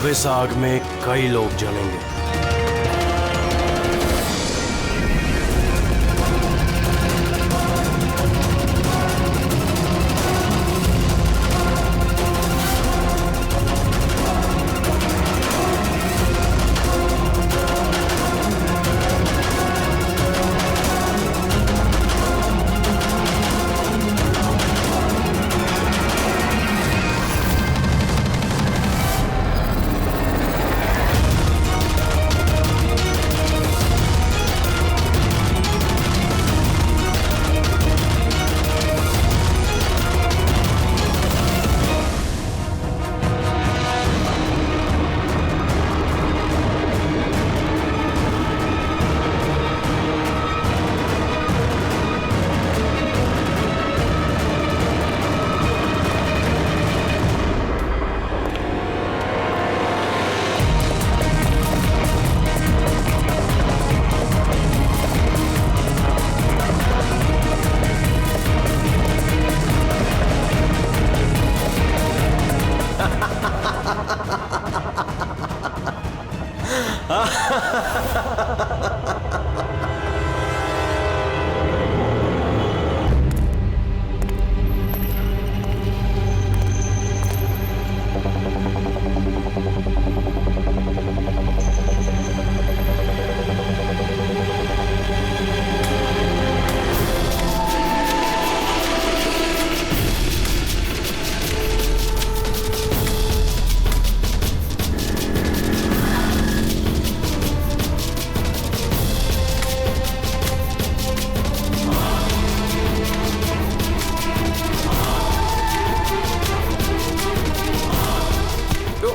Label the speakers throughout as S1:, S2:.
S1: अब इस आग में कई लोग जलेंगे।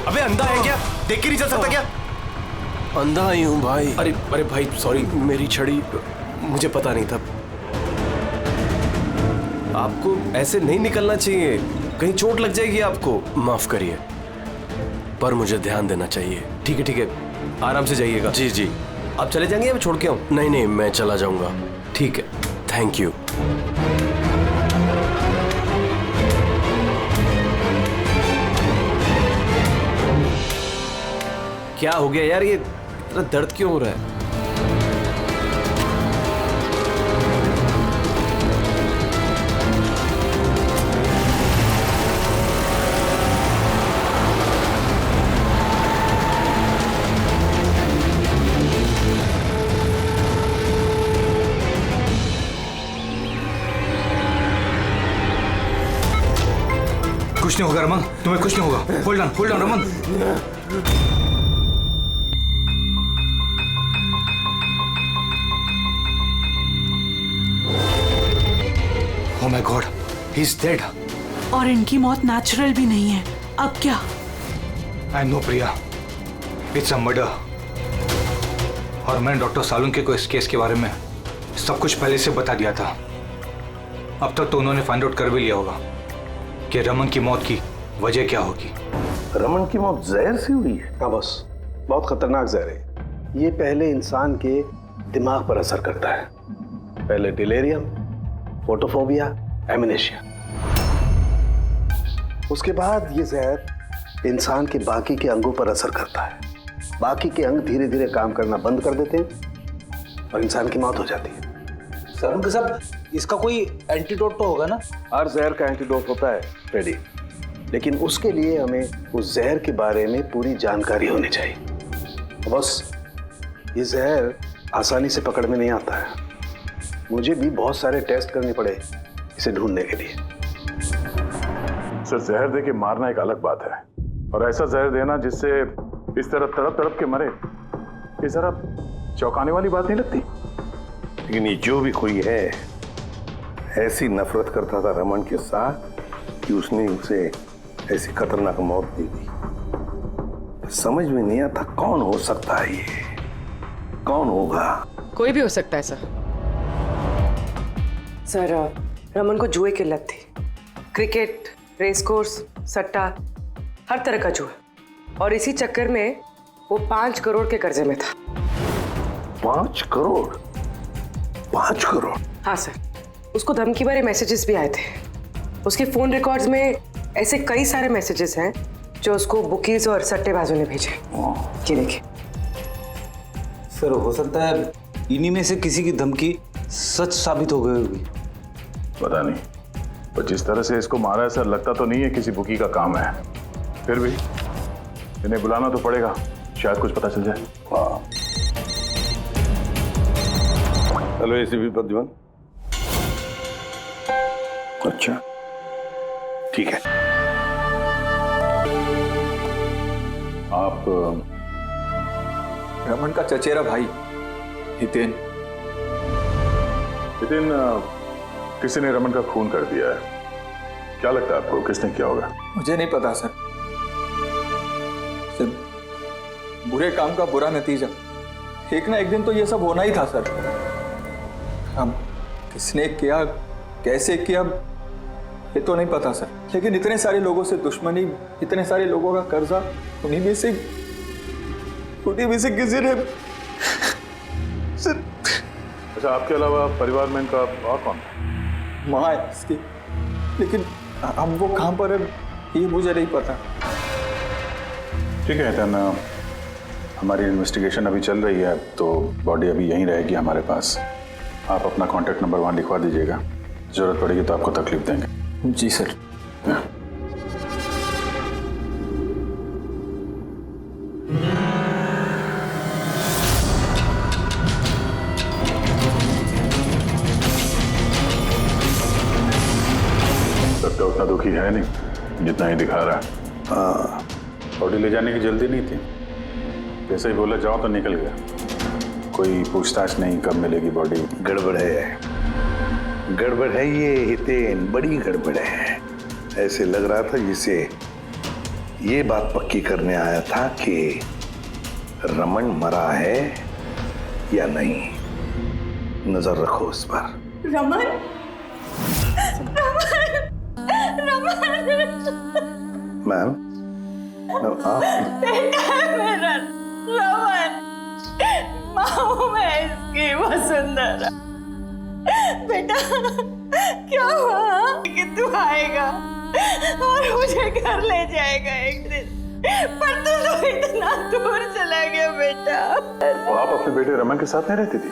S2: अबे अंधा है क्या? देख के नहीं चल सकता क्या?
S1: अंधा ही हूँ भाई।
S2: अरे भाई सॉरी,
S1: मेरी छड़ी
S2: मुझे पता नहीं था। आपको ऐसे नहीं निकलना चाहिए, कहीं चोट लग जाएगी आपको।
S1: माफ करिए, पर मुझे ध्यान देना चाहिए।
S2: ठीक है, आराम से जाइएगा।
S1: जी जी।
S2: आप चले जाएंगे या मैं छोड़ के आऊं?
S1: नहीं, मैं चला जाऊंगा।
S2: ठीक है,
S1: थैंक यू।
S2: क्या हो गया यार, ये इतना दर्द क्यों हो रहा है?
S3: कुछ नहीं होगा रमन, तुम्हें कुछ नहीं होगा। Hold on Raman. Oh my God, he's dead.
S4: और इनकी मौत नेचुरल भी नहीं है। अब क्या?
S3: I know Priya, it's a murder. और मैंने डॉक्टर सालुंके को इस केस के बारे में सब कुछ पहले से बता दिया था। अब तक तो उन्होंने फाइंड आउट कर भी लिया होगा कि रमन की मौत की वजह क्या होगी।
S5: रमन की मौत जहर से हुई है? हाँ बस, बहुत खतरनाक जहर है। ये पहले इंसान के दिमाग पर असर करता है। पहले डिलेरियम, फोटोफोबिया, एमनेशिया। उसके बाद ये जहर इंसान के बाकी के अंगों पर असर करता है। बाकी के अंग धीरे धीरे काम करना बंद कर देते हैं और इंसान की मौत हो जाती है।
S6: सर साहब, इसका कोई एंटीडोट तो होगा ना?
S5: हर जहर का एंटीडोट होता है फ्रेडी, लेकिन उसके लिए हमें उस जहर के बारे में पूरी जानकारी होनी चाहिए। बस ये जहर आसानी से पकड़ में नहीं आता है। मुझे भी बहुत सारे टेस्ट करने पड़े इसे ढूंढने के लिए।
S7: सर, जहर दे के मारना एक अलग बात है, और ऐसा जहर देना जिससे इस तरह तड़प तड़प के मरे, ये जरा चौंकाने वाली बात नहीं लगती?
S5: लेकिन ये जो भी कोई है, ऐसी नफरत करता था रमन के साथ कि उसने उसे ऐसी खतरनाक मौत दे दी। समझ में नहीं आता कौन हो सकता है ये, कौन होगा?
S8: कोई भी हो सकता है सर, रमन को जुए की लत थी। क्रिकेट, रेस कोर्स, सट्टा, हर तरह का जुआ। और इसी चक्कर में वो 5 करोड़ के कर्जे में था।
S5: 5 करोड़? 5 करोड़?
S8: हाँ सर, उसको धमकी भरे मैसेजेस भी आए थे। उसके फोन रिकॉर्ड्स में ऐसे कई सारे मैसेजेस हैं जो उसको बुकीज और सट्टेबाजों ने भेजे। ये देखिए।
S6: सर हो सकता है इन्हीं में से किसी की धमकी सच साबित हो गई होगी।
S7: पता नहीं, पर जिस तरह से इसको मारा है सर, लगता तो नहीं है किसी बुकी का काम है। फिर भी इन्हें बुलाना तो पड़ेगा, शायद कुछ पता चल जाए।
S5: हाँ। Hello ACP Pradyuman. अच्छा ठीक है।
S7: आप
S9: रमन का चचेरा भाई हितेन।
S7: हितेन, किसी ने रमन का खून कर दिया है। क्या लगता है आपको किसने किया होगा?
S9: मुझे नहीं पता सर, सिर्फ बुरे काम का बुरा नतीजा। एक ना एक दिन तो ये सब होना ही था सर। हम किसने किया, कैसे किया, ये तो नहीं पता सर, लेकिन इतने सारे लोगों से दुश्मनी, इतने सारे लोगों का कर्जा, उन्हीं में से किसी ने सर।
S7: अच्छा, आपके अलावा परिवार में इनका और कौन है?
S9: माँ है इसकी, लेकिन अब वो कहाँ पर है ये मुझे नहीं पता।
S7: ठीक है हितेन, हमारी इन्वेस्टिगेशन अभी चल रही है, तो बॉडी अभी यहीं रहेगी हमारे पास। आप अपना कॉन्टैक्ट नंबर वहाँ लिखवा दीजिएगा, जरूरत पड़ेगी तो आपको तकलीफ देंगे।
S9: जी सर।
S7: लगता उतना दुखी है नहीं जितना ही दिखा रहा है। हाँ, बॉडी ले जाने की जल्दी नहीं थी, जैसे ही बोला जाओ तो निकल गया। कोई पूछताछ नहीं कब मिलेगी बॉडी।
S5: गड़बड़ है ये हितेन, बड़ी गड़बड़ है। ऐसे लग रहा था जिसे ये बात पक्की करने आया था कि रमन मरा है या नहीं। नजर रखो उस पर।
S10: रमन,
S5: मैम, आप
S10: बेटा है मेरा रमन, माँ मैं इसकी वसुंधरा। बेटा क्या हुआ कि तू आएगा और मुझे घर ले जाएगा एक दिन, पर तू तो इतना दूर चला गया बेटा।
S7: तो आप अपने बेटे रमन के साथ नहीं रहती थी?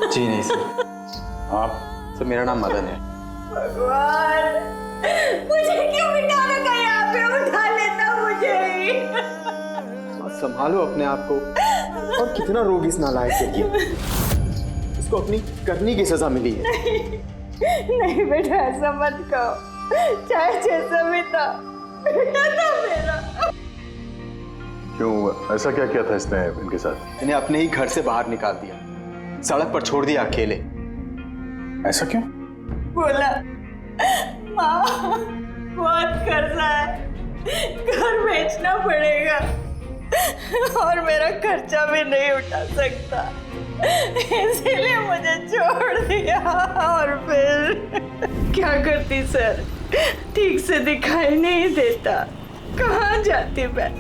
S9: जी नहीं सर।
S7: आप?
S9: सर मेरा नाम मदन है।
S10: भगवान, मुझे क्यों बिठा रखा यहाँ पे? उठा लेता मुझे ही।
S6: संभालो अपने आप को। और कितना रोग इस नालायक के लिए। इसको अपनी करनी की सजा मिली है।
S10: नहीं बेटा, ऐसा मत कहो। चाहे जैसा भी था, बेटा था मेरा।
S7: क्यों, ऐसा क्या किया था इसने इनके साथ?
S6: इन्हें अपने ही घर से बाहर निकाल दिया, सड़क पर छोड़ दिया अकेले।
S7: ऐसा क्यों?
S10: बोला माँ बहुत कर्जा है, घर बेचना पड़ेगा और मेरा खर्चा भी नहीं उठा सकता, इसीलिए मुझे छोड़ दिया। और फिर क्या करती सर, ठीक से दिखाई नहीं देता, कहाँ जाती मैं?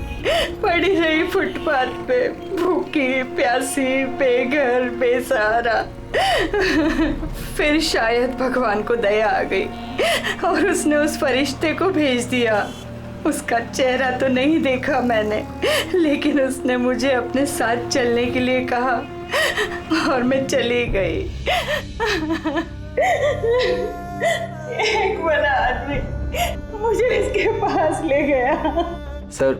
S10: पड़ी रही फुटपाथ पे, भूखी प्यासी, बेघर बेसहारा। फिर शायद भगवान को दया आ गई और उसने उस फरिश्ते को भेज दिया। उसका चेहरा तो नहीं देखा मैंने, लेकिन उसने मुझे अपने साथ चलने के लिए कहा और मैं चली गई। एक बड़ा आदमी मुझे इसके पास ले गया।
S11: सर,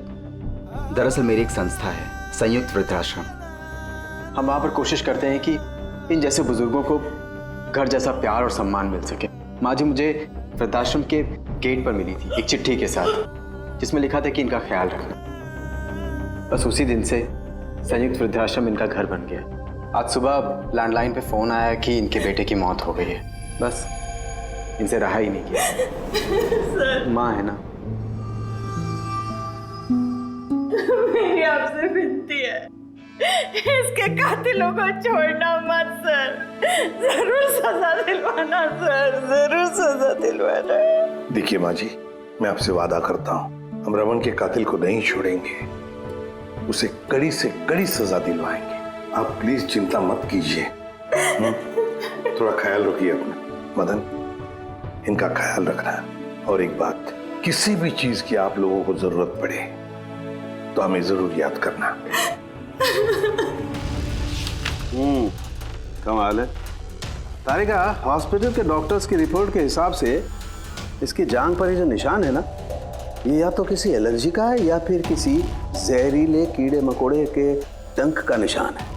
S11: दरअसल मेरी एक संस्था है, संयुक्त वृद्धाश्रम।
S6: हम वहाँ पर कोशिश करते हैं कि इन जैसे बुजुर्गों को घर जैसा प्यार और सम्मान मिल सके। माँ जी मुझे वृद्धाश्रम के गेट पर मिली थी एक चिट्ठी के साथ, जिसमें लिखा था कि इनका ख्याल रखना। बस उसी दिन से संयुक्त वृद्धाश्रम इनका घर बन गया। आज सुबह लैंडलाइन पे फोन आया कि इनके बेटे की मौत हो गई है। बस इनसे रहा ही नहीं किया। माँ है ना।
S10: मेरी आपसे विनती है, इसके कातिलों को छोड़ना मत सर, जरूर सजा दिलवाना सर, जरूर सजा दिलवाना।
S5: देखिए माँ जी, मैं आपसे वादा करता हूँ, हम रमन के कातिल को नहीं छोड़ेंगे, उसे कड़ी से कड़ी सजा दिलवाएंगे। आप प्लीज चिंता मत कीजिए। थोड़ा ख्याल रखिए अपना। मदन, इनका ख्याल रखना। और एक बात, किसी भी चीज की आप लोगों को जरूरत पड़े तो हमें जरूर याद करना। कमाल है तारिका, हॉस्पिटल के डॉक्टर्स की रिपोर्ट के हिसाब से इसकी जांघ पर ये जो निशान है ना, ये या तो किसी एलर्जी का है या फिर किसी जहरीले कीड़े मकोड़े के डंक का निशान है।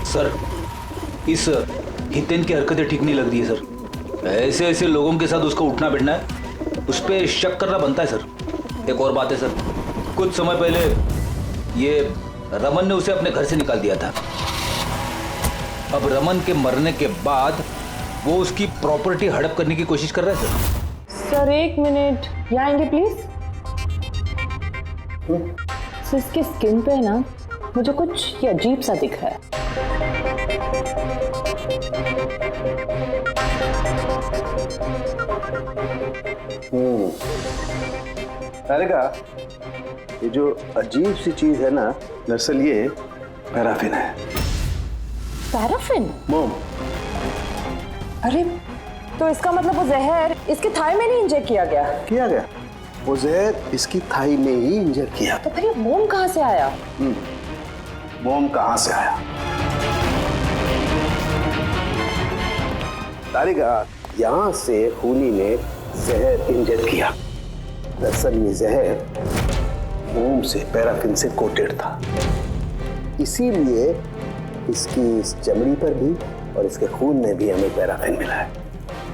S3: सर, इस हितेन की हरकतें ठीक नहीं लग रही है सर। ऐसे ऐसे लोगों के साथ उसका उठना बैठना है, उस पर शक करना बनता है सर। एक और बात है सर, कुछ समय पहले ये रमन ने उसे अपने घर से निकाल दिया था। अब रमन के मरने के बाद वो उसकी प्रॉपर्टी हड़प करने की कोशिश कर रहा है सर।
S10: सर एक मिनट, यहाँ आएंगे प्लीज। सर इसके स्किन पे ना मुझे कुछ ये अजीब सा दिख रहा है।
S5: तारिका, ये जो अजीब सी चीज है ना, दरअसल ये पैराफिन है।
S10: पैराफिन?
S5: मोम।
S10: अरे तो इसका मतलब वो जहर इसके थाई में नहीं इंजेक्ट किया गया?
S5: किया गया, वो जहर इसकी थाई में ही इंजेक्ट किया।
S10: तो फिर ये मोम कहाँ से आया?
S5: मोम कहाँ से आया? तारिका, यहाँ से खूनी ने जहर इंजेक्ट किया। दरअसल ये जहर मोम से, पैराफिन से कोटेड था, इसीलिए इसकी इस चमड़ी पर भी और इसके खून में भी हमें पैराफिन मिला है।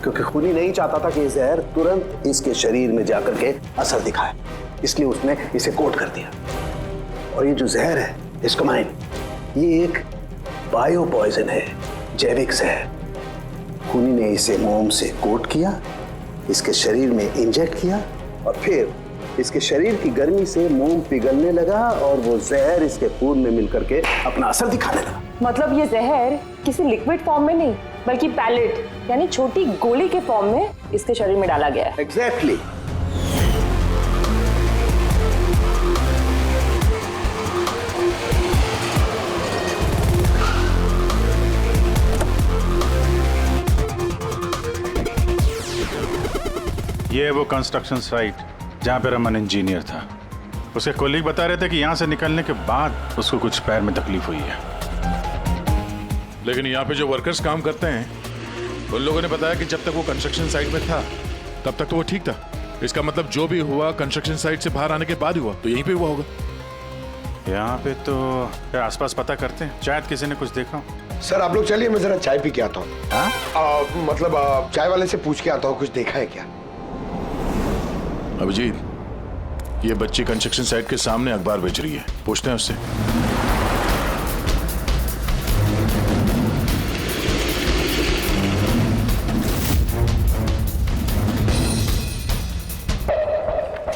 S5: क्योंकि खूनी नहीं चाहता था कि ये जहर तुरंत इसके शरीर में जाकर के असर दिखाए, इसलिए उसने इसे कोट कर दिया। और ये जो जहर है एस्कोमाइन, ये एक बायो पॉइजन है, जैविक जहर। खूनी ने इसे मोम से कोट किया, इसके शरीर में इंजेक्ट किया और फिर इसके शरीर की गर्मी से मोम पिघलने लगा और वो जहर इसके खून में मिलकर के अपना असर दिखाने लगा।
S10: मतलब ये जहर किसी लिक्विड फॉर्म में नहीं बल्कि पैलेट यानी छोटी गोली के फॉर्म में इसके शरीर में डाला गया है।
S5: एग्जैक्टली।
S7: ये वो कंस्ट्रक्शन साइट जहाँ पे रमन इंजीनियर था। उसके कोलीग बता रहे थे कि यहाँ से निकलने के बाद उसको कुछ पैर में तकलीफ हुई है।
S12: लेकिन यहाँ पे जो वर्कर्स काम करते हैं उन लोगों ने बताया कि जब तक वो कंस्ट्रक्शन साइट में था तब तक तो वो ठीक था। इसका मतलब जो भी हुआ कंस्ट्रक्शन साइट से बाहर आने के बाद हुआ, तो यहीं पे हुआ होगा।
S7: यहाँ पे तो आसपास पता करते हैं, शायद किसी ने कुछ देखा।
S13: सर आप लोग चलिए, मैं जरा चाय पी के आता हूँ। मतलब चाय वाले से पूछ के आता हूँ, कुछ देखा है क्या?
S12: अभिजीत, ये बच्ची कंस्ट्रक्शन साइट के सामने अखबार बेच रही है, पूछते हैं उससे।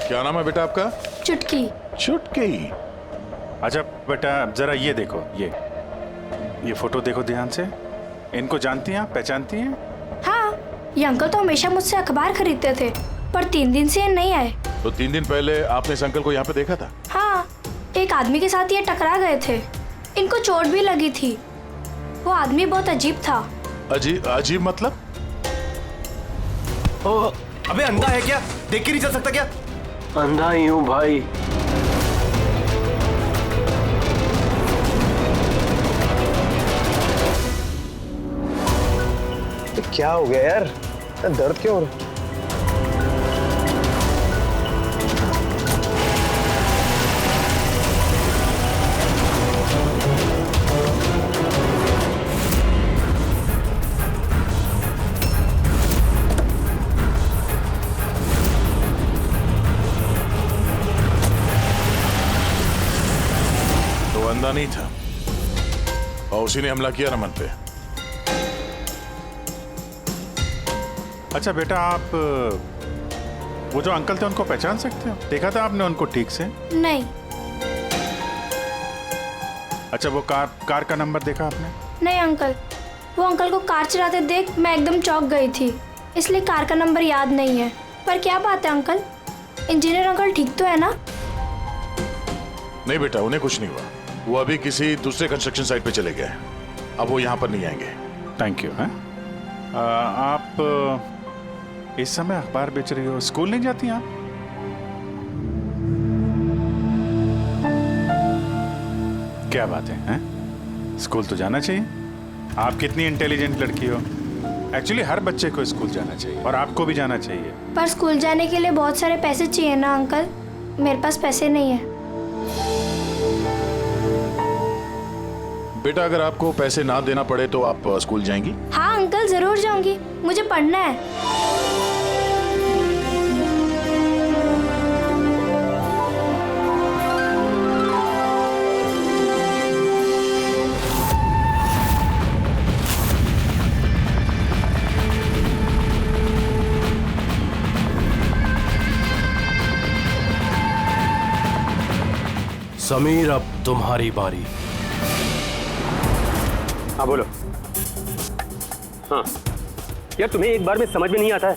S12: क्या नाम है बेटा आपका?
S14: चुटकी।
S12: चुटकी।
S7: अच्छा बेटा जरा ये देखो, ये फोटो देखो ध्यान से। इनको जानती हैं आप, पहचानती हैं?
S14: हाँ, ये अंकल तो हमेशा मुझसे अखबार खरीदते थे, पर 3 दिन से ये नहीं आए।
S12: तो 3 दिन पहले आपने इस अंकल को यहाँ पे देखा था?
S14: हाँ, एक आदमी के साथ ये टकरा गए थे, इनको चोट भी लगी थी। वो आदमी बहुत अजीब था।
S12: अजीब मतलब?
S2: ओ, अबे अंधा है क्या? देख के नहीं चल सकता क्या?
S1: अंधा ही हूँ भाई।
S5: क्या हो गया यार? दर्द क्यों हो रहा है?
S12: तो अंधा नहीं था और उसी ने हमला किया रमन पे।
S7: अच्छा बेटा, आप वो जो अंकल थे उनको पहचान सकते हो? देखा था आपने उनको ठीक से?
S14: नहीं।
S12: अच्छा, वो कार का नंबर देखा आपने?
S14: नहीं अंकल, वो अंकल को कार चलाते देख मैं एकदम चौंक गई थी, इसलिए कार का नंबर याद नहीं है। पर क्या बात है अंकल, इंजीनियर अंकल ठीक तो है ना?
S12: नहीं बेटा, उन्हें कुछ नहीं हुआ। वो अभी किसी दूसरे कंस्ट्रक्शन साइट पे चले गए, अब वो यहाँ पर नहीं आएंगे।
S7: Thank you. आप इस समय अखबार बेच रही हो, स्कूल नहीं जाती आप? क्या बात है, हैं? स्कूल तो जाना चाहिए। आप कितनी इंटेलिजेंट लड़की हो। एक्चुअली हर बच्चे को स्कूल जाना चाहिए और आपको भी जाना चाहिए।
S14: पर स्कूल जाने के लिए बहुत सारे पैसे चाहिए ना अंकल, मेरे पास पैसे नहीं है।
S12: बेटा, अगर आपको पैसे ना देना पड़े तो आप स्कूल जाएंगी?
S14: हाँ अंकल, जरूर जाऊंगी, मुझे पढ़ना है।
S1: समीर, अब तुम्हारी बारी।
S15: हाँ बोलो। हाँ यार, तुम्हें एक बार में समझ में नहीं आता है।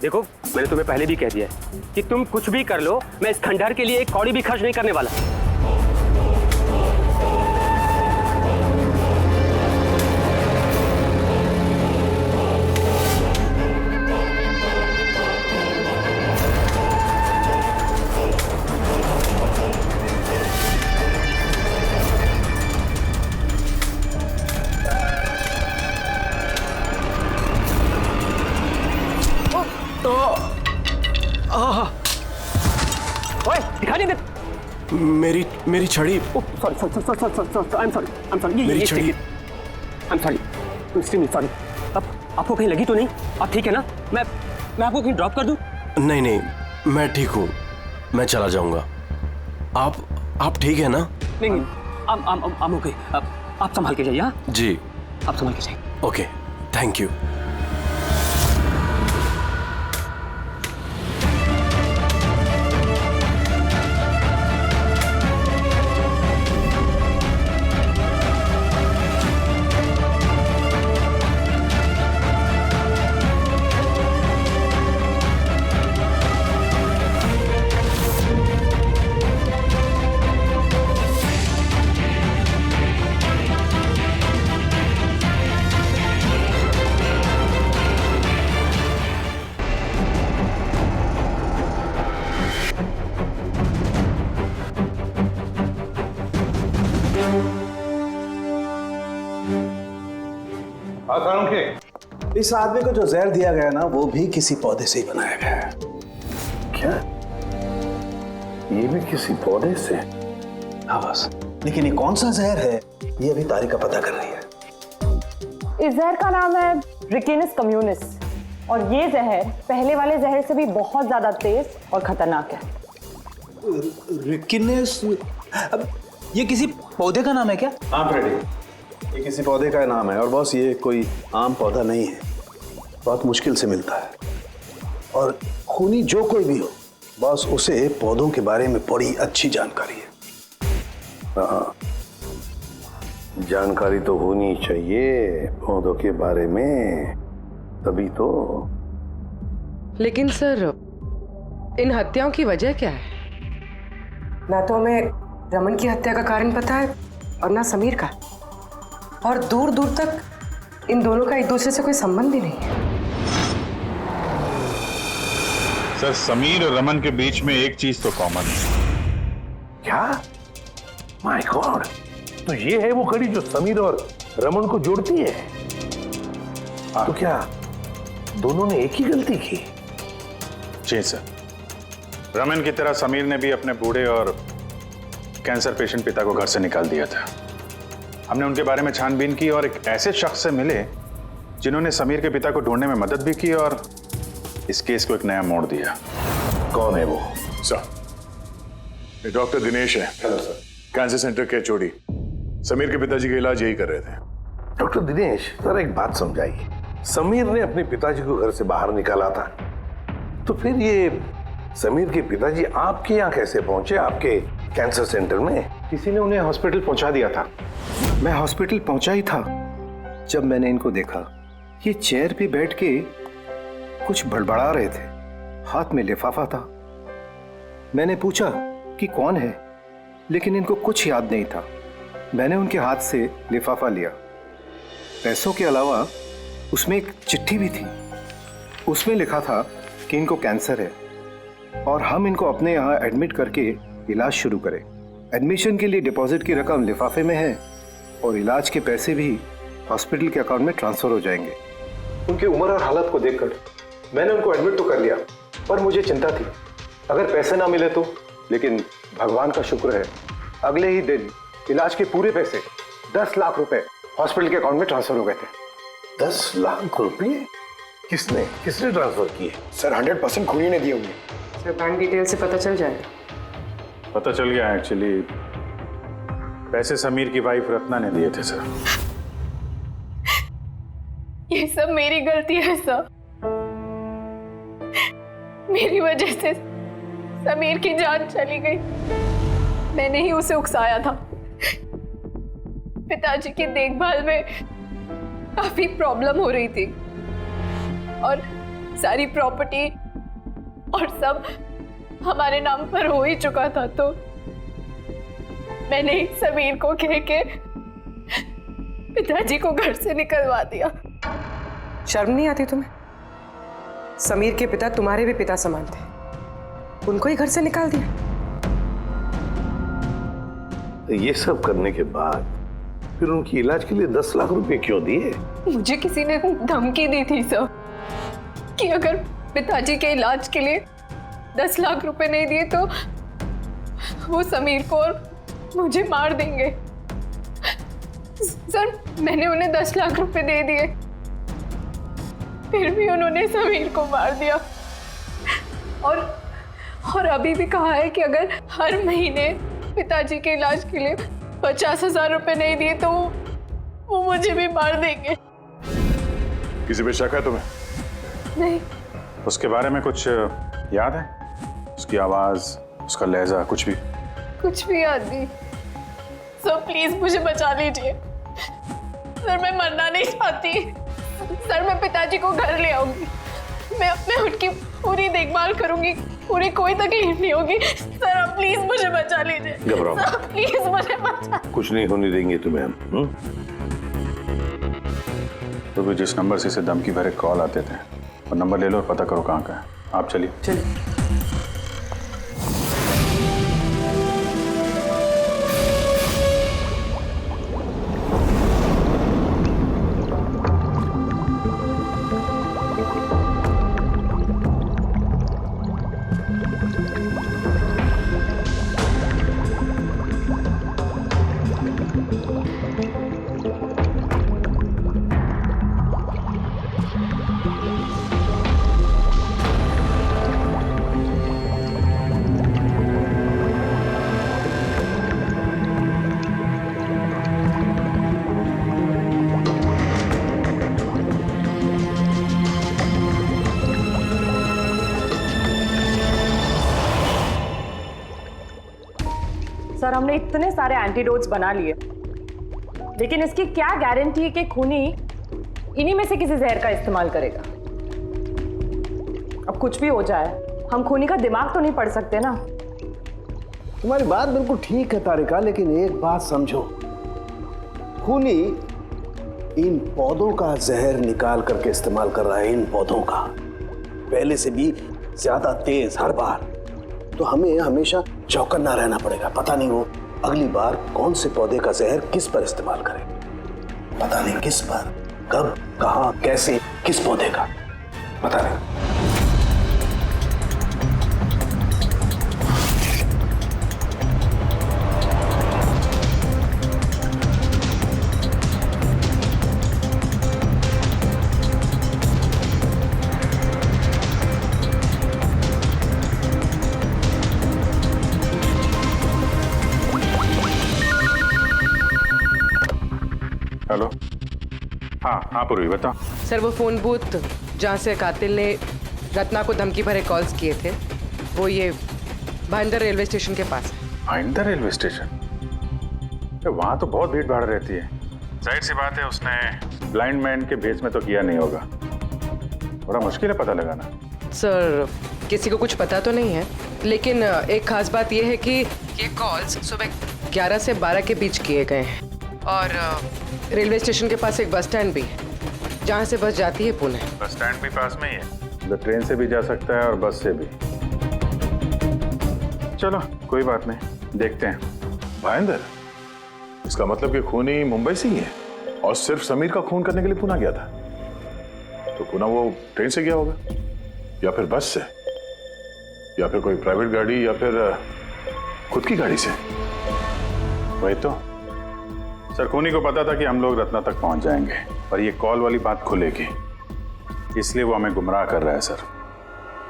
S15: देखो, मैंने तुम्हें पहले भी कह दिया है कि तुम कुछ भी कर लो, मैं इस खंडहर के लिए एक कौड़ी भी खर्च नहीं करने वाला। ओए, दिखाई नहीं दे।
S1: मेरी छड़ी।
S15: Sorry, I am sorry.
S1: मेरी छड़ी।
S15: I am sorry, extremely sorry. अब आपको कहीं लगी तो नहीं? आप ठीक है ना? मैं आपको कहीं ड्रॉप कर दूं?
S1: नहीं, मैं ठीक हूँ, मैं चला जाऊंगा। आप ठीक है ना?
S15: नहीं, I'm okay। आप संभाल के जाइए। हाँ
S1: जी,
S15: आप संभाल के जाइए।
S1: Okay, thank you.
S5: इस आदमी को जो जहर दिया गया ना, वो भी किसी पौधे से ही बनाया गया है।
S13: क्या? ये भी किसी पौधे से?
S5: हाँ बस, लेकिन ये कौन सा जहर है, ये अभी तारिका पता कर रही है।
S16: इस जहर का नाम है रिकिनस कम्युनिस, और ये जहर पहले वाले जहर से भी बहुत ज्यादा तेज और खतरनाक है।
S5: रिकिनस? अब ये किसी पौधे का नाम है क्या? हाँ फ्रेडी, ये किसी पौधे का नाम है। और बॉस, ये कोई आम पौधा नहीं है, बहुत मुश्किल से मिलता है। और खूनी जो कोई भी हो बॉस, उसे पौधों के बारे में बड़ी अच्छी जानकारी है।
S13: हाँ, जानकारी तो होनी चाहिए पौधों के बारे में, तभी तो।
S8: लेकिन सर, इन हत्याओं की वजह क्या है? ना तो हमें रमन की हत्या का कारण पता है और ना समीर का, और दूर दूर तक इन दोनों का एक दूसरे से कोई संबंध ही नहीं है।
S7: सर, समीर और रमन के बीच में एक चीज तो कॉमन है।
S13: क्या? माय गॉड, तो ये है वो कड़ी जो समीर और रमन को जोड़ती है। तो क्या दोनों ने एक ही गलती की?
S7: जी सर, रमन की तरह समीर ने भी अपने बूढ़े और कैंसर पेशेंट पिता को घर से निकाल दिया था। हमने उनके बारे में छानबीन की और एक ऐसे शख्स से मिले जिन्होंने समीर के पिता को ढूंढने में मदद भी की और इस केस को एक नया मोड़ दिया।
S13: कौन है वो?
S12: सर, ये डॉक्टर दिनेश है।
S13: Hello sir.
S12: कैंसर सेंटर के चोड़ी। समीर के पिताजी का इलाज यही कर रहे थे।
S13: डॉक्टर दिनेश, सर एक बात समझाइए। समीर ने अपने पिताजी को घर से बाहर निकाला था, तो फिर ये समीर के पिताजी आपके यहाँ कैसे पहुंचे, आपके कैंसर सेंटर में?
S17: किसी ने उन्हें हॉस्पिटल पहुंचा दिया था। मैं हॉस्पिटल पहुंचा ही था जब मैंने इनको देखा। ये चेयर पे बैठ के कुछ बड़बड़ा रहे थे, हाथ में लिफाफा था। मैंने पूछा कि कौन है, लेकिन इनको कुछ याद नहीं था। मैंने उनके हाथ से लिफाफा लिया। पैसों के अलावा उसमें एक चिट्ठी भी थी। उसमें लिखा था कि इनको कैंसर है और हम इनको अपने यहाँ एडमिट करके इलाज शुरू करें। एडमिशन के लिए डिपॉजिट की रकम लिफाफे में है और इलाज के पैसे भी हॉस्पिटल के अकाउंट में ट्रांसफर हो जाएंगे। उनकी उम्र और हालत को देखकर मैंने उनको एडमिट तो कर लिया, पर मुझे चिंता थी अगर पैसे ना मिले तो। लेकिन भगवान का शुक्र है, अगले ही दिन इलाज के पूरे पैसे 10 लाख रुपए हॉस्पिटल के अकाउंट में ट्रांसफर हो गए थे।
S13: 10 लाख रुपए? किसने ट्रांसफर किए?
S17: सर 100% खूनी ने दिए होंगे।
S8: सर बैंक डिटेल से पता चल जाएगा।
S7: पता चल गया। एक्चुअली पैसे समीर की वाइफ रत्ना ने दिए थे सर।
S10: ये सब मेरी गलती है सर। मेरी वजह से समीर की जान चली गई। मैंने ही उसे उकसाया था। पिताजी की देखभाल में काफी प्रॉब्लम हो रही थी और सारी प्रॉपर्टी और सब हमारे नाम पर हो ही चुका था, तो मैंने समीर को कह के पिताजी को घर से निकलवा दिया।
S8: शर्म नहीं आती तुम्हें? समीर के पिता तुम्हारे भी पिता समान थे, उनको ही घर से निकाल दिया।
S13: ये सब करने के बाद फिर उनकी इलाज के लिए 10 लाख रुपए क्यों दिए?
S10: मुझे किसी ने धमकी दी थी सर कि अगर पिताजी के इलाज के लिए 10 लाख रुपए नहीं दिए तो वो समीर को और मुझे मार देंगे। सर मैंने उन्हें 10 लाख रुपए दे दिए, फिर भी उन्होंने समीर को मार दिया। और अभी भी कहा है कि अगर हर महीने पिताजी के इलाज के लिए 50,000 रुपए नहीं दिए तो वो मुझे भी मार देंगे।
S7: किसी पे शक है तुम्हें?
S10: नहीं।
S7: उसके बारे में कुछ याद है? उसकी आवाज, उसका लहजा, कुछ भी?
S10: कुछ भी याद नहीं। सर प्लीज मुझे बचा लीजिए। सर मैं मरना नहीं चाहती। सर मैं पिताजी को घर ले आऊंगी। मैं उनकी पूरी देखभाल करूंगी, पूरी कोई तकलीफ नहीं होगी। सर आप प्लीज मुझे बचा लीजिए।
S13: घबराओ
S10: सर प्लीज मुझे बचा।
S13: कुछ नहीं होने देंगे तुम्हें हम।
S7: तो भी जिस नंबर से इसे धमकी भरे कॉल आते थे वो नंबर ले लो और पता करो कहाँ का है। आप चलिए।
S16: सर हमने इतने सारे एंटीडोट्स बना लिए, लेकिन इसकी क्या गारंटी है कि खूनी इन्हीं में से किसी जहर का इस्तेमाल करेगा? अब कुछ भी हो जाए, हम खूनी का दिमाग तो नहीं पढ़ सकते ना।
S5: तुम्हारी बात बिल्कुल ठीक है तारिका, लेकिन एक बात समझो, खूनी इन पौधों का जहर निकाल करके इस्तेमाल कर रहा है। इन पौधों का पहले से भी ज्यादा तेज हर बार। तो हमें हमेशा चौकन्ना रहना पड़ेगा। पता नहीं वो अगली बार कौन से पौधे का जहर किस पर इस्तेमाल करे। पता नहीं किस पर, कब, कहां, कैसे, किस पौधे का, पता नहीं।
S7: हेलो। हाँ पूर्वी बताओ।
S8: सर वो फोन बूथ जहाँ से कातिल ने रत्ना को धमकी भरे कॉल्स किए थे, वो ये भाईंदर रेलवे स्टेशन के पास है।
S7: Bhayandar railway station? वहां तो बहुत भीड़ भाड़ रहती है। जाहिर सी बात है उसने ब्लाइंड मैन के भेस में तो किया नहीं होगा। बड़ा मुश्किल है पता लगाना।
S8: सर किसी को कुछ पता तो नहीं है, लेकिन एक खास बात यह है कि ये कॉल्स सुबह 11 से 12 के बीच किए गए हैं और रेलवे स्टेशन के पास एक बस स्टैंड भी है जहाँ से बस जाती है पुणे।
S7: बस स्टैंड भी पास में ही है, तो ट्रेन से भी जा सकता है और बस से भी। चलो कोई बात नहीं, देखते हैं।
S12: भाईंदर, इसका मतलब कि खूनी मुंबई से ही है और सिर्फ समीर का खून करने के लिए पुणे गया था। तो पुणे वो ट्रेन से गया होगा या फिर बस से या फिर कोई प्राइवेट गाड़ी या फिर खुद की गाड़ी से।
S7: वही तो सर, खूनी को पता था कि हम लोग रत्ना तक पहुंच जाएंगे और ये कॉल वाली बात खुलेगी, इसलिए वो हमें गुमराह कर रहा है सर।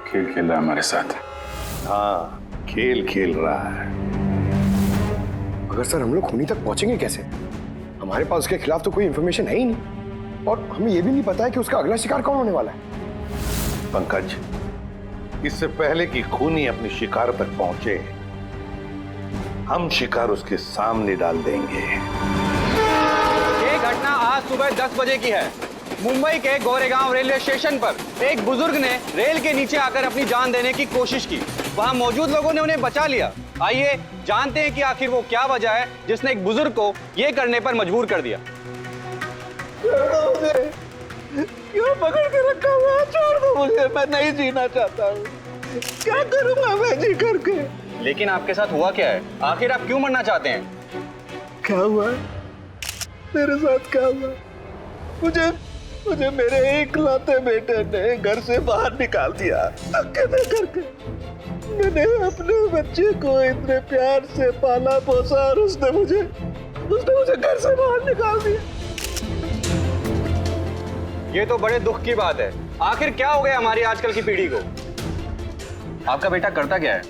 S7: खेल खेल रहा है हमारे साथ।
S17: हाँ, खेल खेल रहा है। मगर सर हम लोग खूनी तक पहुंचेंगे कैसे? हमारे पास उसके खिलाफ तो कोई इंफॉर्मेशन है ही नहीं और हमें यह भी नहीं पता है कि उसका अगला शिकार कौन होने वाला है।
S13: पंकज, इससे पहले कि खूनी अपनी शिकार तक पहुंचे, हम शिकार उसके सामने डाल देंगे।
S18: ये घटना आज सुबह 10 बजे की है। मुंबई के गोरेगांव रेलवे स्टेशन पर एक बुजुर्ग ने रेल के नीचे आकर अपनी जान देने की कोशिश की। वहां मौजूद लोगों ने उन्हें बचा लिया। आइए जानते हैं कि आखिर वो क्या वजह है जिसने एक बुजुर्ग को ये करने पर मजबूर कर दिया।
S10: मुझे क्यों पकड़ के रखा हुआ? छोड़ दो मुझे, मैं नहीं जीना चाहता हूँ। क्या करूँगा मैं जी करके?
S18: लेकिन आपके साथ हुआ क्या है? आखिर आप क्यों मरना चाहते हैं?
S10: क्या हुआ? मेरे साथ क्या हुआ? मुझे मेरे इकलौते बेटे ने घर से बाहर निकाल दिया अकेले करके। मैंने अपने बच्चे को इतने प्यार से पाला पोसा और उसने मुझे घर से बाहर निकाल दिया।
S18: ये तो बड़े दुख की बात है। आखिर क्या हो गया हमारी आजकल की पीढ़ी को? आपका बेटा करता क्या है?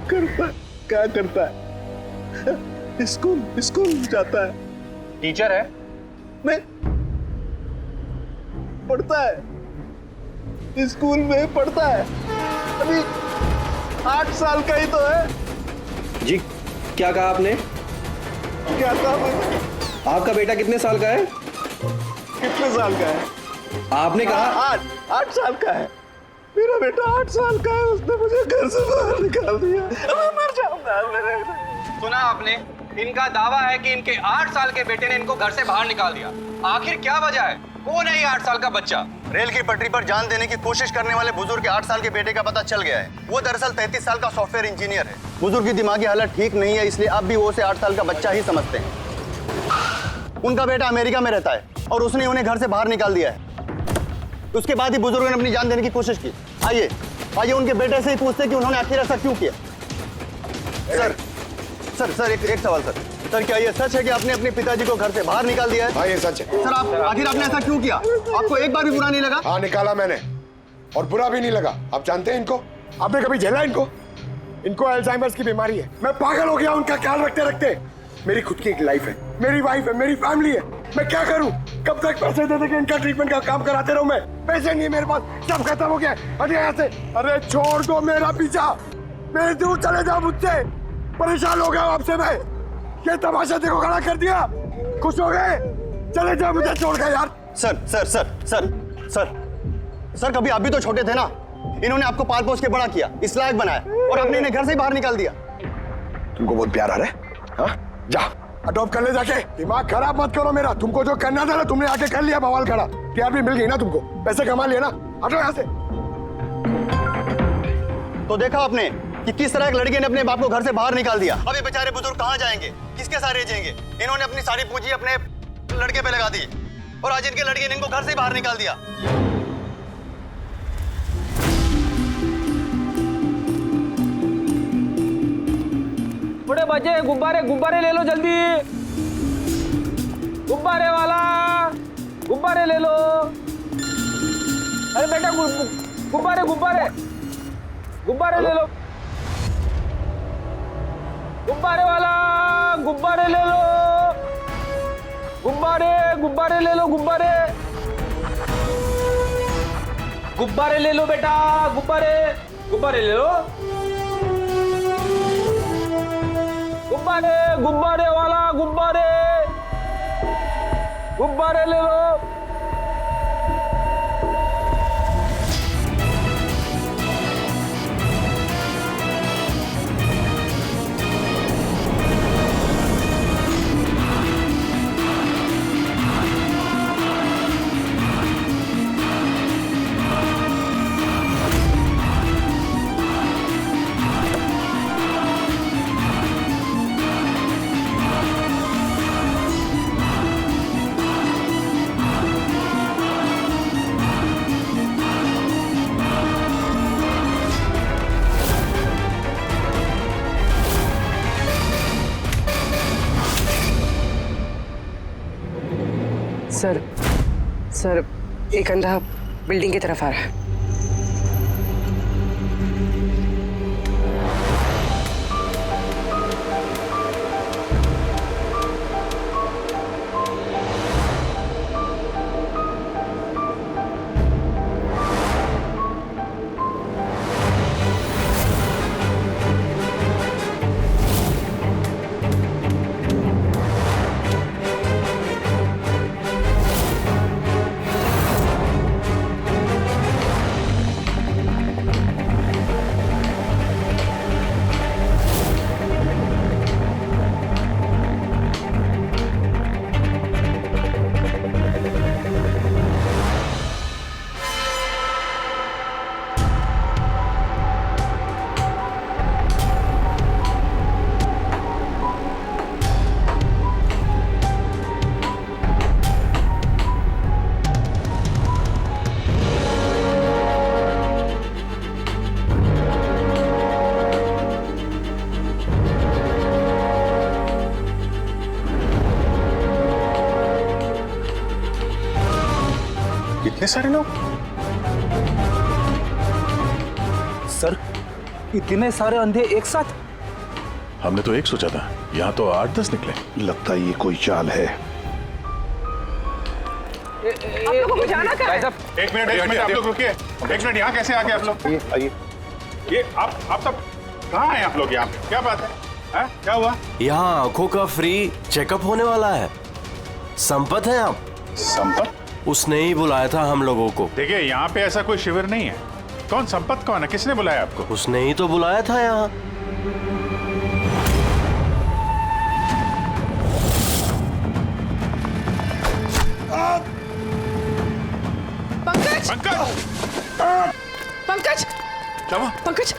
S10: क्या करता है? स्कूल जाता है।
S18: टीचर है?
S10: नहीं, पढ़ता है। स्कूल में पढ़ता है। अभी 8 साल का ही तो है।
S18: जी क्या कहा आपने?
S10: क्या कहा मैंने?
S18: आपका बेटा कितने साल का है?
S10: कितने साल का है?
S18: आपने कहा
S10: 8 साल का है। मेरा बेटा 8 साल का है। उसने मुझे घर से बाहर निकाल दिया। मैं मर जाऊंगा।
S18: सुना आपने? इनका दावा है कि इनके 8 साल के बेटे ने इनको घर से बाहर निकाल दिया। आखिर क्या वजह है? कौन है ये 8 साल का बच्चा?
S19: रेल की पटरी पर जान देने की कोशिश करने वाले बुजुर्ग के 8 साल के बेटे का पता चल गया है। वो दरअसल 33 साल का सॉफ्टवेयर इंजीनियर है। बुजुर्ग की दिमागी हालत ठीक नहीं है, इसलिए अब भी वो उसे 8 साल का बच्चा ही समझते हैं। उनका बेटा अमेरिका में रहता है और उसने उन्हें घर से बाहर निकाल दिया है। उसके बाद ही बुजुर्गों ने अपनी जान देने की कोशिश की। आइए उनके बेटे से ही पूछते कि उन्होंने आखिर ऐसा क्यों किया। सर एक सवाल सर, क्या ये सच है कि आपने अपने पिताजी को घर से बाहर निकाल दिया है?
S17: हाँ ये सच है।
S19: सर आखिर आपने ऐसा क्यों किया? आपको एक बार भी बुरा नहीं लगा?
S17: हाँ निकाला मैंने और बुरा भी नहीं लगा। आप जानते हैं इनको? आपने कभी झेला इनको? इनको अल्जाइमर्स की बीमारी है। मैं पागल हो गया उनका ख्याल रखते रखते। मेरी खुद की एक लाइफ है, मेरी वाइफ है, मेरी फैमिली है। मैं क्या करूं? कब तक पैसे दे के इनका ट्रीटमेंट का काम कराते रहूं? मैं पैसे नहीं है मेरे पास, सब खत्म हो गया। अरे यहाँ से, अरे छोड़ दो मेरा पीछा, मेरे दूर चले जाओ मुझसे। परेशान हो गया आपसे मैं। ये तमाशा देखो खड़ा कर दिया। खुश हो गए? चले जाओ मुझे छोड़ के यार।
S19: सर कभी आप भी तो छोटे थे ना। इन्होंने आपको पाल पोस के बड़ा किया, इस लायक बनाया और आपने इन्हें घर से ही बाहर निकाल दिया।
S17: तुमको बहुत प्यार आ रहा है? हाँ? जा अडॉप्ट कर ले जाके। दिमाग खराब मत करो मेरा। तुमको जो करना था ना तुमने आके कर लिया बवाल खड़ा। प्यार भी मिल गई ना तुमको, पैसे कमा लिए ना। हटो यहाँ से।
S19: तो देखा आपने कि किस तरह एक लड़के ने अपने बाप को घर से बाहर निकाल दिया। अब ये बेचारे बुजुर्ग कहाँ जाएंगे, किसके साथ रह जाएंगे? इन्होंने अपनी सारी पूंजी अपने लड़के पे लगा दी और आज इनके लड़के ने इनको घर से ही बाहर निकाल दिया।
S18: बड़े बच्चे गुब्बारे ले लो जल्दी। गुब्बारे वाला गुब्बारे ले लो। अरे बेटा गुब्बारे ले लो। गुब्बारे वाला गुब्बारे ले लो। गुब्बारे ले लो। गुब्बारे ले लो बेटा। गुब्बारे ले लो, गुब्बारे, गुब्बारे वाला, गुब्बारे, गुब्बारे ले लो।
S8: सर एक अंधा बिल्डिंग की तरफ आ रहा है।
S13: इतने सारे लोग?
S9: सर, इतने सारे अंधे एक साथ?
S12: हमने तो एक सोचा था, यहाँ तो 8-10 निकले।
S13: लगता है ये कोई चाल है।
S16: आप लोगों को जाना कहाँ है?
S7: एक मिनट आप लोग रुकिए। एक मिनट, यहाँ कैसे आ गए आप लोग?
S13: आइए।
S7: ये आप सब कहाँ हैं आप लोग? यहाँ क्या बात है? क्या हुआ?
S1: यहाँ आंखों का फ्री चेकअप होने वाला है। संपत है आप?
S7: संपत?
S1: उसने ही बुलाया था हम लोगों को।
S7: देखिए, यहाँ पे ऐसा कोई शिविर नहीं है। कौन संपत कौन है? किसने बुलाया आपको?
S1: उसने ही तो बुलाया था यहाँ।
S8: पंकज! पंकज!
S7: क्या हुआ?
S8: पंकज!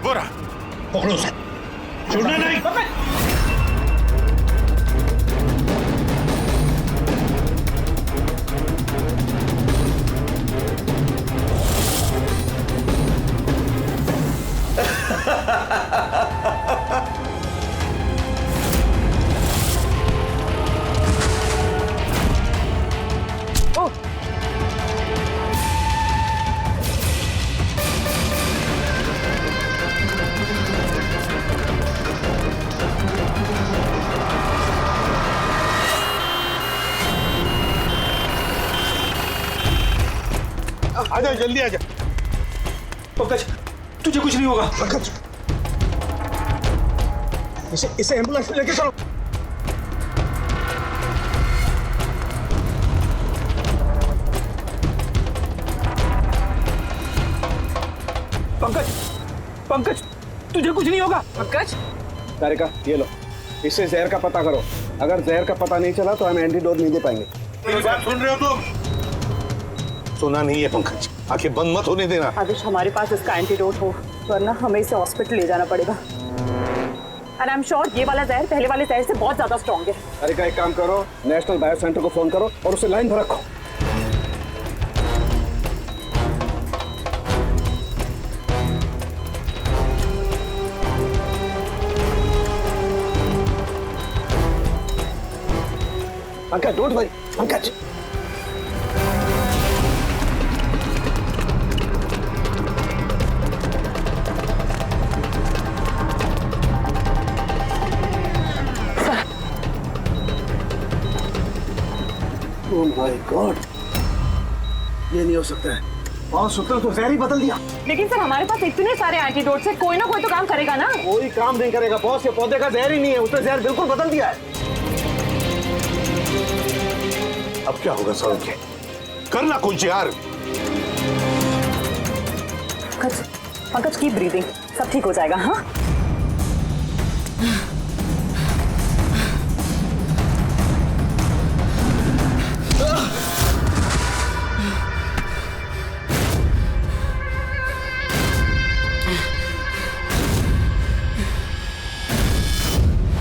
S7: वो रहा।
S13: पकड़ो उसे। छोड़ना नहीं।
S18: आजा, जल्दी आजा। पंकज, तुझे कुछ नहीं होगा।
S13: पंकज,
S18: इसे एम्बुलेंस में लेके चलो। पंकज, तुझे कुछ नहीं होगा।
S8: पंकज!
S5: तारिका, ये लो, इससे जहर का पता करो। अगर जहर का पता नहीं चला तो हम एंटीडोट नहीं दे पाएंगे।
S13: मेरी बात सुन रहे हो तुम? सुना नहीं है पंकज, आंखें बंद मत होने देना।
S16: आदिश, हमारे पास इसका एंटीडोट हो, वरना हमें इसे हॉस्पिटल ले जाना पड़ेगा। एंड आई एम श्योर ये वाला जहर पहले वाले जहर से बहुत ज्यादा स्ट्रॉन्ग है।
S5: तारिका, एक काम करो, नेशनल बायो सेंटर को फोन करो और उसे लाइन पर रखो। Pankaj, don't worry, Pankaj. Oh my God, ये नहीं हो सकता है। और सूत्र तो जहर ही बदल दिया।
S16: लेकिन सर हमारे पास इतने सारे एंटीडोट से कोई ना कोई तो काम करेगा ना।
S5: कोई काम नहीं करेगा बॉस, ये पौधे का जहर ही नहीं है, उसने जहर बिल्कुल बदल दिया है।
S13: अब क्या होगा सालुंके? करना कुछ यार।
S16: पंकज की ब्रीदिंग, सब ठीक हो जाएगा। हाँ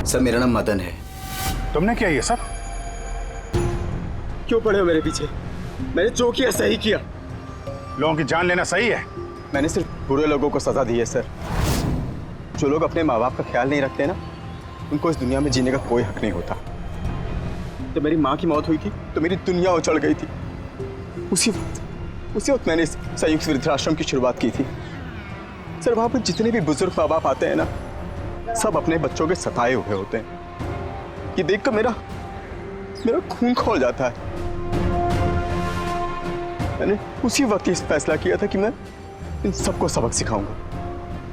S11: सर मेरा नाम मदन है।
S7: तुमने क्या ये सब?
S6: क्यों पड़े हो मेरे पीछे? मैंने जो किया सही किया।
S7: लोगों की जान लेना सही है?
S6: मैंने सिर्फ बुरे लोगों को सजा दी है सर। जो लोग अपने माँ बाप का ख्याल नहीं रखते ना, उनको इस दुनिया में जीने का कोई हक नहीं होता। जब मेरी माँ की मौत हुई थी तो मेरी दुनिया उछल गई थी। उसी वक्त मैंने इस संयुक्त वृद्धाश्रम की शुरुआत की थी। सर वहाँ पर जितने भी बुजुर्ग माँ बाप आते हैं ना, सब अपने बच्चों के सताए हुए होते हैं। ये देखकर मेरा खून खौल जाता है। मैंने उसी वक्त इस फैसला किया था कि मैं इन सबको सबक सिखाऊंगा,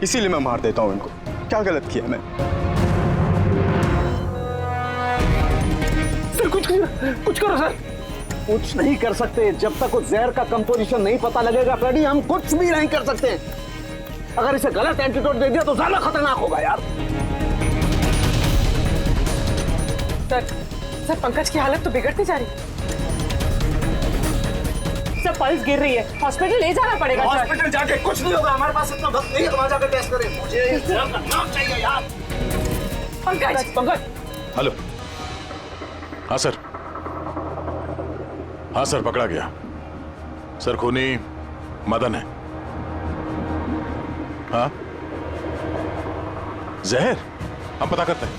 S6: इसीलिए मैं मार देता हूं इनको। क्या गलत किया मैं?
S5: सर कुछ करो सर। कुछ नहीं कर सकते जब तक उस जहर का कंपोजिशन नहीं पता लगेगा फ्रेडी, हम कुछ भी नहीं कर सकते। अगर इसे गलत एंटीडोट दे दिया तो ज्यादा खतरनाक होगा यार।
S16: सर पंकज की हालत तो बिगड़ती जा रही है। सर पल्स गिर रही है, हॉस्पिटल ले जाना पड़ेगा।
S5: हॉस्पिटल जाके कुछ नहीं होगा, हमारे पास इतना वक्त नहीं है वहां जाकर टेस्ट करें। मुझे इस जहर का नाम चाहिए यार।
S16: पंकज।
S12: हेलो। हाँ सर, हाँ सर, पकड़ा गया सर। खूनी मदन है। हाँ जहर हम पता करते हैं।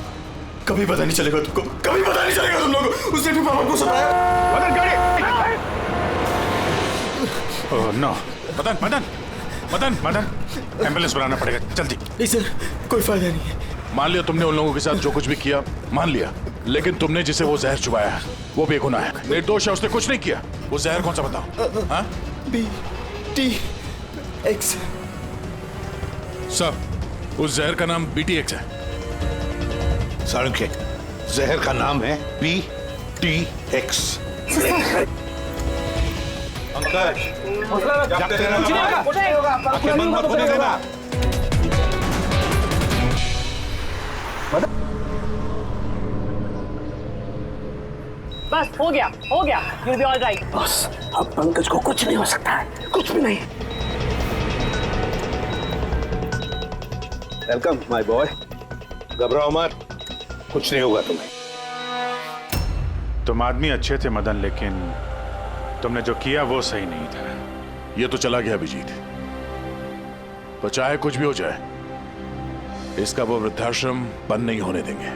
S1: कभी पता नहीं चलेगा तुमको, कभी पता नहीं चलेगा तुम लोगों को। उसने भी पापा को सताया।
S12: मदन गाड़ी। Oh no. Madan Madan Madan Madan ambulance बुलाना पड़ेगा जल्दी।
S1: नहीं सर, कोई फायदा नहीं है।
S12: मान लिया तुमने उन लोगों के साथ जो कुछ भी किया, मान लिया, लेकिन तुमने जिसे वो जहर चुबाया है वो बेगुनाह है, निर्दोष है, उसने कुछ नहीं किया। वो जहर कौन सा बताओ? हाँ?
S1: BTX।
S12: सब उस जहर का नाम BTX है।
S13: सालुंके, जहर का नाम है BTX। पंकज, जागते रहना, आंखें बंद मत होने देना।
S16: बस हो गया, you'll be all right।
S5: बस अब पंकज को कुछ नहीं हो सकता है, कुछ भी नहीं।
S6: Welcome my boy.
S13: घबराओ मत, कुछ नहीं होगा तुम्हें।
S7: तुम आदमी अच्छे थे मदन, लेकिन तुमने जो किया वो सही नहीं था।
S12: ये तो चला गया अभिजीत, तो चाहे कुछ भी हो जाए, इसका वो वृद्धाश्रम बंद नहीं होने देंगे।